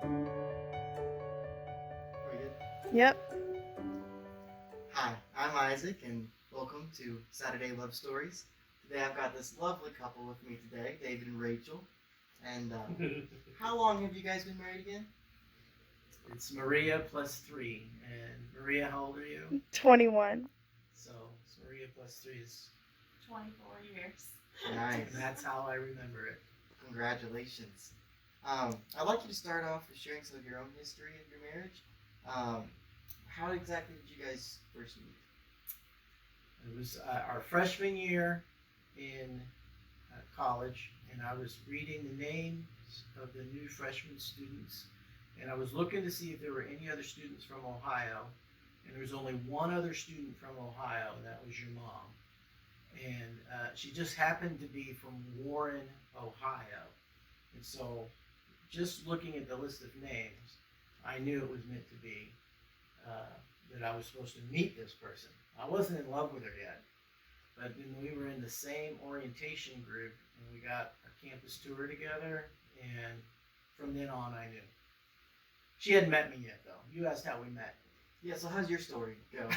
Very good. Yep. Hi, I'm Isaac, and welcome to Saturday Love Stories. Today I've got this lovely couple with me today, David and Rachel. And how long have you guys been married again? It's Maria plus 3. And Maria, how old are you? 21. So it's Maria plus 3 is 24 years. Nice. and that's how I remember it. Congratulations. I'd like you to start off with sharing some of your own history of your marriage. How exactly did you guys first meet? It was our freshman year in college, and I was reading the names of the new freshman students, and I was looking to see if there were any other students from Ohio, and there was only one other student from Ohio, and that was your mom. And she just happened to be from Warren, Ohio. And so, just looking at the list of names, I knew it was meant to be that I was supposed to meet this person. I wasn't in love with her yet, but then we were in the same orientation group, and we got a campus tour together, and from then on, I knew. She hadn't met me yet, though. You asked how we met. Yeah, so how's your story go?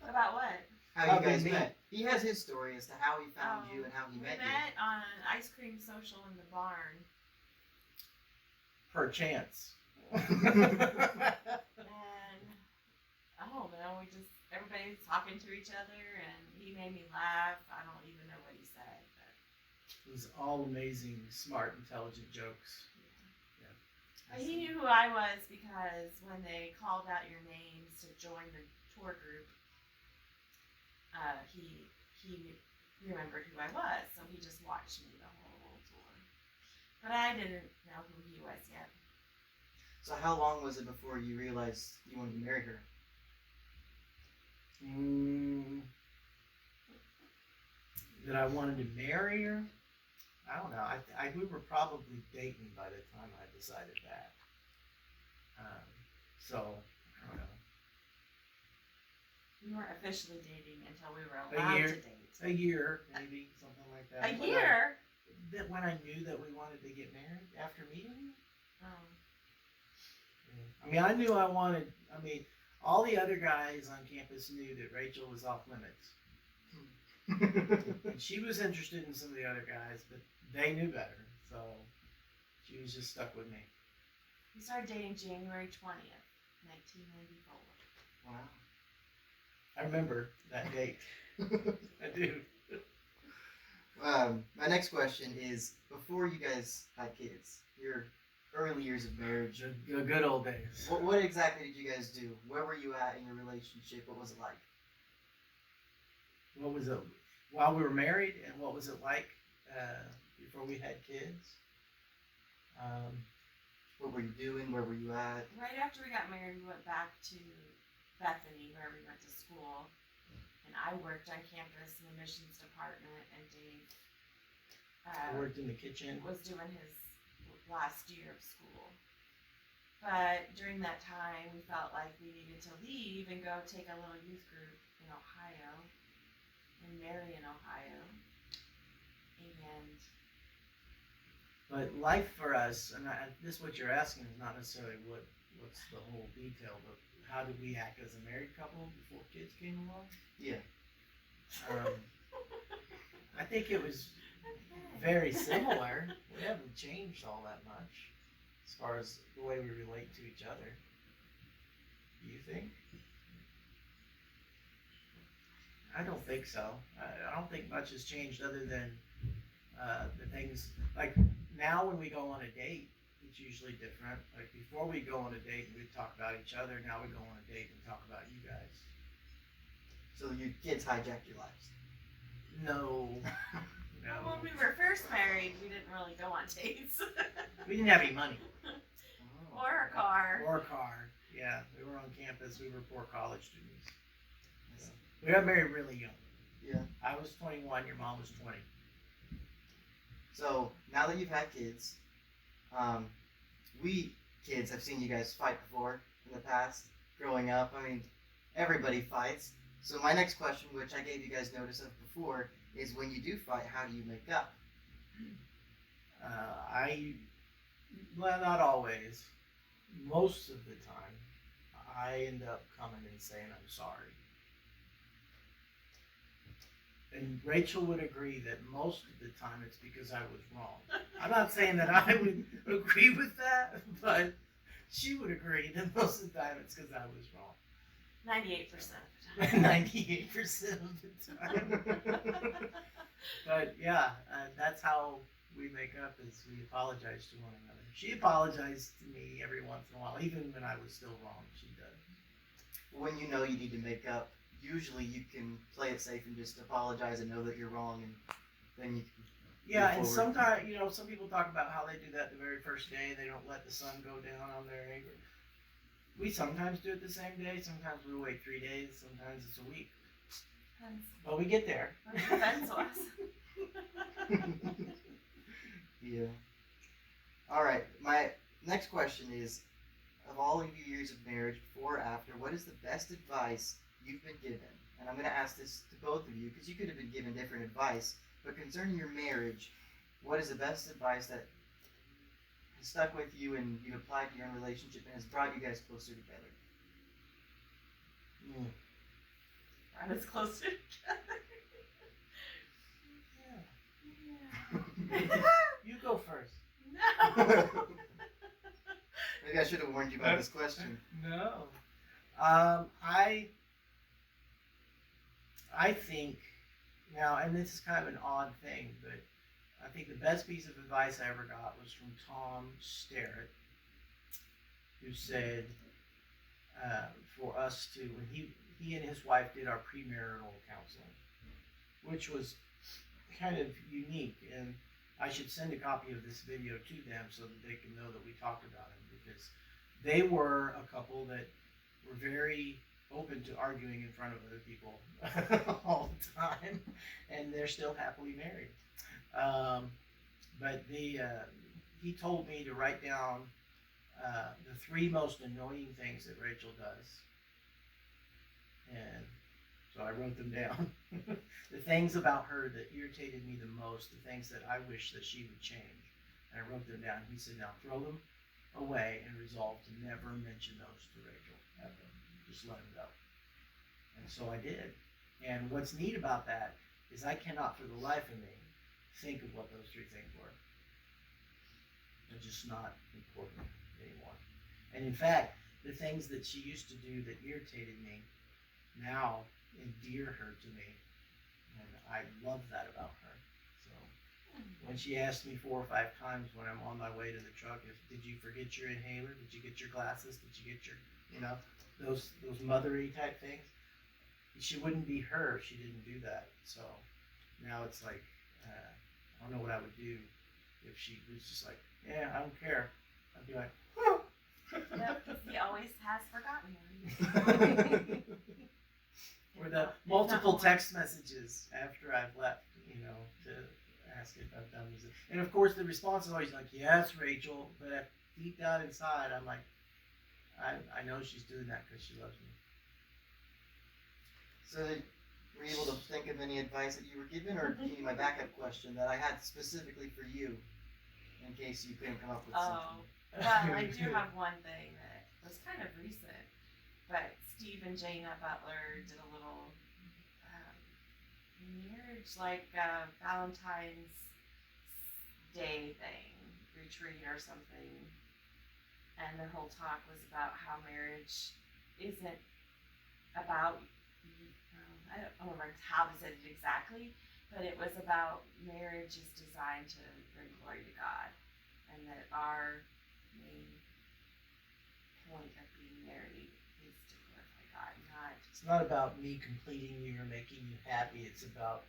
About what? How How you guys we met. met? He has his story as to how he found you and how he We met met on an ice cream social in the barn. Perchance. And I don't know, everybody was talking to each other and he made me laugh. I don't even know what he said, but It was all amazing, smart, intelligent jokes. But he knew who I was because when they called out your names to join the tour group, he remembered who I was, so he just watched me the whole tour. But I didn't know who he was yet. So how long was it before you realized you wanted to marry her? That I wanted to marry her? I don't know. We were probably dating by the time I decided that. So, I don't know. We weren't officially dating until we were allowed year. to date. A year, maybe, something like that. A year? When I knew that we wanted to get married after meeting you. I mean, I knew all the other guys on campus knew that Rachel was off limits. And she was interested in some of the other guys, but they knew better, so she was just stuck with me. We started dating January 20th, 1994. Wow. I remember that date. I do. My next question is: before you guys had kids, your early years of marriage, The good old days. what exactly did you guys do? Where were you at in your relationship? What was it like? What was it while we were married, and what was it like before we had kids? What were you doing? Where were you at? Right after we got married, we went back to Bethany, where we went to school. And I worked on campus in the admissions department, and Dave I worked in the kitchen. was doing his last year of school. But during that time, we felt like we needed to leave and go take a little youth group in Ohio, in Marion, Ohio. And But life for us, and this what you're asking is not necessarily what's the whole detail, but how did we act as a married couple before kids came along? Yeah. I think it was very similar. We haven't changed all that much as far as the way we relate to each other. Do you think? I don't think so. I don't think much has changed other than the things like now when we go on a date, it's usually different. Like before we go on a date, we talk about each other. Now we go on a date and talk about you guys. So your kids hijacked your lives. No, well, when we were first married, we didn't really go on dates. we didn't have any money Oh. Or a car. or a car. Yeah, we were on campus. We were poor college students. So, we got married really young. Yeah. I was 21. Your mom was 20. So now that you've had kids, we kids have seen you guys fight before in the past. Growing up, I mean, everybody fights. So my next question, which I gave you guys notice of before, is when you do fight, how do you make up? I Well, not always. Most of the time, I end up coming and saying I'm sorry. And Rachel would agree that most of the time it's because I was wrong. I'm not saying that I would agree with that, but she would agree that most of the time it's because I was wrong. 98% of the time. 98% of the time. But yeah, that's how we make up is we apologize to one another. She apologized to me every once in a while, even when I was still wrong. She does. When you know you need to make up, usually you can play it safe and just apologize and know that you're wrong, and then you can Yeah, and forward. sometimes, some people talk about how they do that the very first day. They don't let the sun go down on their anger. We sometimes do it the same day. Sometimes we wait 3 days. Sometimes it's a week. Depends But we get there. what the defense was. Yeah. All right. My next question is, of all of your years of marriage, before or after, what is the best advice you've been given? And I'm going to ask this to both of you because you could have been given different advice. But concerning your marriage, what is the best advice that has stuck with you and you applied to your own relationship and has brought you guys closer together? Brought us closer together. Yeah. You go first. No. Maybe I should have warned you about this question. No. I think now, and this is kind of an odd thing, but I think the best piece of advice I ever got was from Tom Sterrett, who said for us to, when he and his wife did our premarital counseling, which was kind of unique, and I should send a copy of this video to them so that they can know that we talked about it, because they were a couple that were very open to arguing in front of other people all the time, and they're still happily married. But he told me to write down the 3 most annoying things that Rachel does, and so I wrote them down. The things about her that irritated me the most, the things that I wish that she would change, and I wrote them down. He said, now throw them away and resolve to never mention those to Rachel ever. Just let them go. And so I did. And what's neat about that is I cannot for the life of me think of what those 3 things were. They're just not important anymore. And in fact, the things that she used to do that irritated me now endear her to me. And I love that about her. So when she asked me 4 or 5 times when I'm on my way to the truck, did you forget your inhaler? Did you get your glasses? Did you get your, those mothery type things? She wouldn't be her if she didn't do that. So now it's like, I don't know what I would do if she was just like, yeah, I don't care. I'd be like, oh. Yep, 'cause he always has forgotten one. Or the multiple text messages after I've left, to ask if I've done this. And of course the response is always like, yes, Rachel, but deep down inside I'm like, I know she's doing that because she loves me. So, were you able to think of any advice that you were given, or do you need my backup question that I had specifically for you, in case you couldn't come up with something? Well, I do have one thing that was kind of recent, but Steve and Jana Butler did a little marriage, Valentine's Day thing, retreat or something, and their whole talk was about how marriage isn't about, I don't remember how they said it exactly, but it was about marriage is designed to bring glory to God, and that our main point of being married is to glorify God, not. It's not about me completing you or making you happy. It's about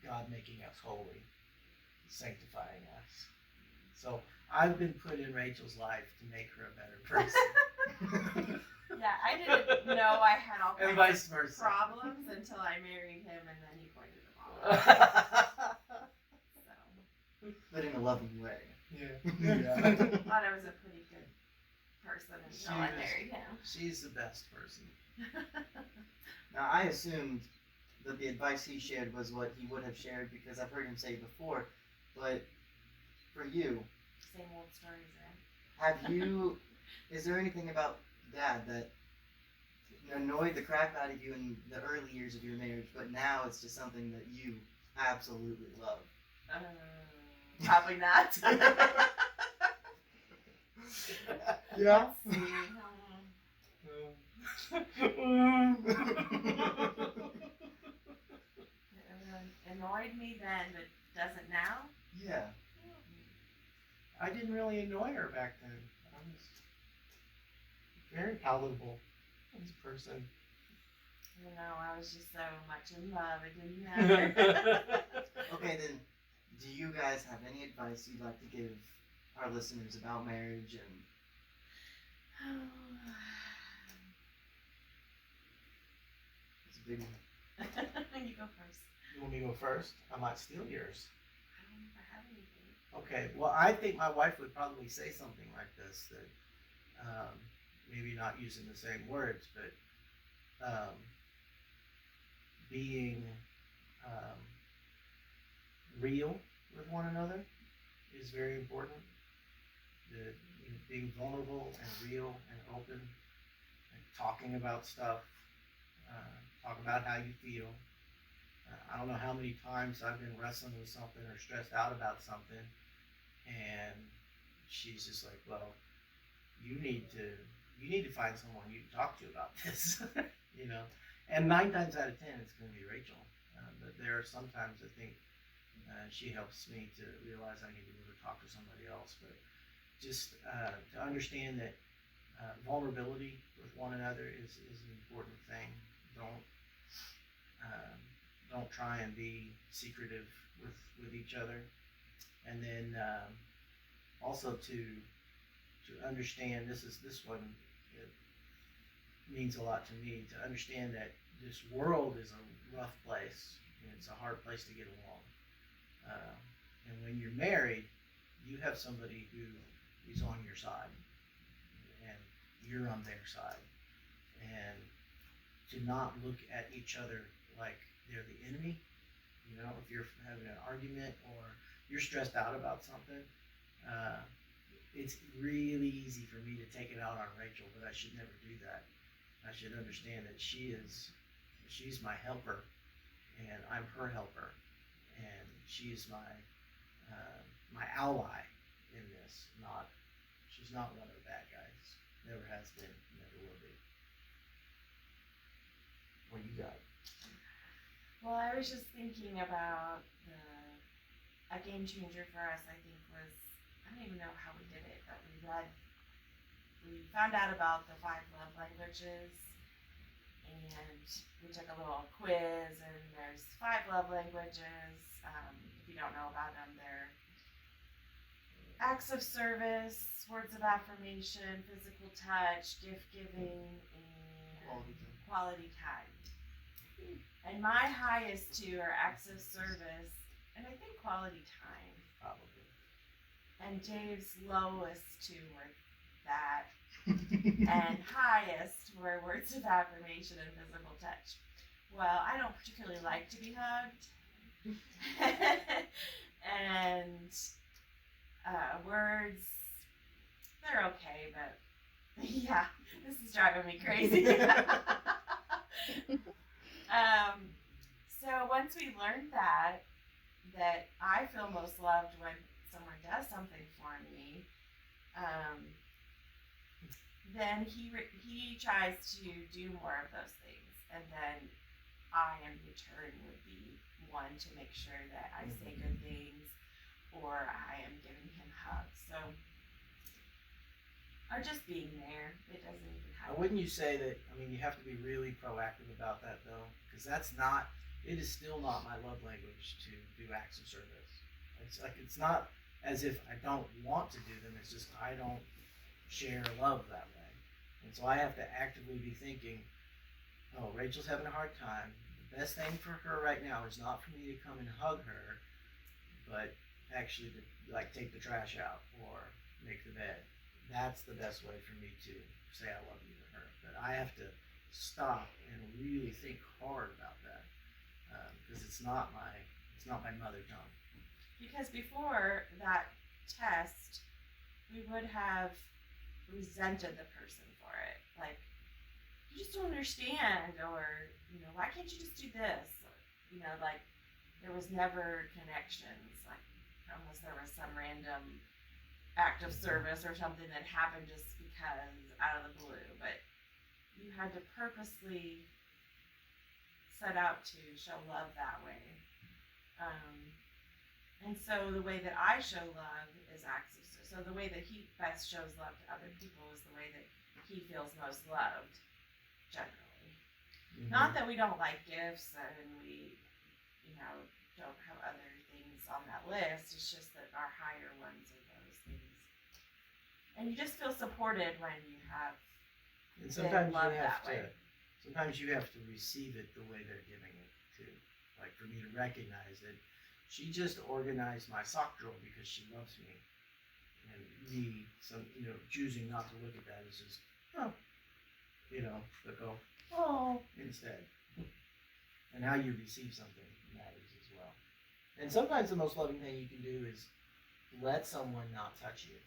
God making us holy, sanctifying us. So I've been put in Rachel's life to make her a better person. Yeah, I didn't know I had all And kinds vice versa. of problems until I married him, and then he pointed them all out. So, But in a loving way. Yeah. I thought I was a pretty good person until I married him. She's the best person. Now, I assumed that the advice he shared was what he would have shared because I've heard him say before, but for you, same old stories, right? Have you? Is there anything about Dad that annoyed the crap out of you in the early years of your marriage, but now it's just something that you absolutely love? Probably not. Yeah. Let's see. It annoyed me then, but doesn't now. Yeah. I didn't really annoy her back then. I was very palatable as a person. You know, I was just so much in love, it didn't matter. Okay, then, do you guys have any advice you'd like to give our listeners about marriage and? It's a big one. You go first. You want me to go first? I might steal yours. I don't ever have anything. Okay, well, I think my wife would probably say something like this, that maybe not using the same words, but being real with one another is very important. Being vulnerable and real and open and talking about stuff, talk about how you feel. I don't know how many times I've been wrestling with something or stressed out about something, and she's just like, "Well, you need to find someone you can talk to about this," you know. And 9 times out of 10, it's going to be Rachel. But there are sometimes I think she helps me to realize I need to go talk to somebody else. But just to understand that vulnerability with one another is an important thing. Don't try and be secretive with each other, and then also to understand this one it means a lot to me, to understand that this world is a rough place and it's a hard place to get along. And when you're married, you have somebody who is on your side and you're on their side, and to not look at each other like they're the enemy. You know, if you're having an argument or you're stressed out about something, it's really easy for me to take it out on Rachel, but I should never do that. I should understand that she's my helper, and I'm her helper, and she's my ally in this. She's not one of the bad guys. Never has been. Never will be. What you got? Well, I was just thinking about a game changer for us. I think was, I don't even know how we did it, but we found out about the 5 love languages, and we took a little quiz. And there's 5 love languages. If you don't know about them, they're acts of service, words of affirmation, physical touch, gift giving, and quality time. And my highest 2 are acts of service, and I think quality time. Probably. And Dave's lowest 2 were that, and highest were words of affirmation and physical touch. Well, I don't particularly like to be hugged, and words, they're okay, but yeah, this is driving me crazy. So once we learned that I feel most loved when someone does something for me, then he tries to do more of those things, and then I in return would be one to make sure that I say good things, or I am giving him hugs. So, or just being there. It doesn't even have. Wouldn't you say that? I mean, you have to be really proactive about that, though, because it is still not my love language to do acts of service. It's not as if I don't want to do them. It's just I don't share love that way, and so I have to actively be thinking, oh, Rachel's having a hard time. The best thing for her right now is not for me to come and hug her, but actually to take the trash out or make the bed. That's the best way for me to say I love you to her. But I have to stop and really think hard about that, because it's not my mother tongue. Because before that test, we would have resented the person for it. Like, you just don't understand, or, why can't you just do this? Or, like, there was never connections, like, unless there was some random act of service or something that happened just because out of the blue. But you had to purposely set out to show love that way. And so the way that I show love is acts of service. So the way that he best shows love to other people is the way that he feels most loved, generally. Mm-hmm. Not that we don't like gifts and we, don't have other things on that list. It's just that our higher ones are those things. And you just feel supported when you have And sometimes love you have that way. sometimes you have to receive it the way they're giving it too. Like for me to recognize that she just organized my sock drawer because she loves me. And me, choosing not to look at that is just, but go, oh, instead. And how you receive something matters as well. And sometimes the most loving thing you can do is let someone not touch you.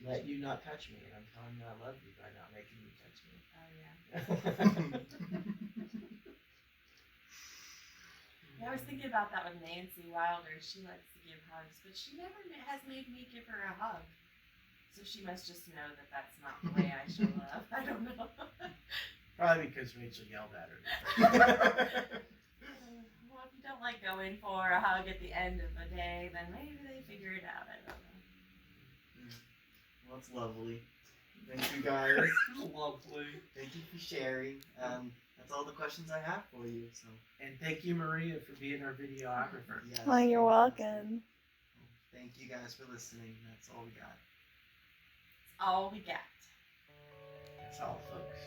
Let you not touch me, and I'm telling you I love you by not making you touch me. Oh, yeah. Yeah, I was thinking about that with Nancy Wilder. She likes to give hugs, but she never has made me give her a hug. So she must just know that that's not the way I show love. I don't know. Probably because Rachel yelled at her. Well, if you don't like going for a hug at the end of the day, then maybe they figure it out. I don't know. Well, it's lovely. Thank you guys. Lovely. Thank you for sharing. That's all the questions I have for you. So. And thank you, Maria, for being our videographer. Yes, Well, you're welcome. Thank you guys for listening. That's all we got. It's all we got. That's all, folks.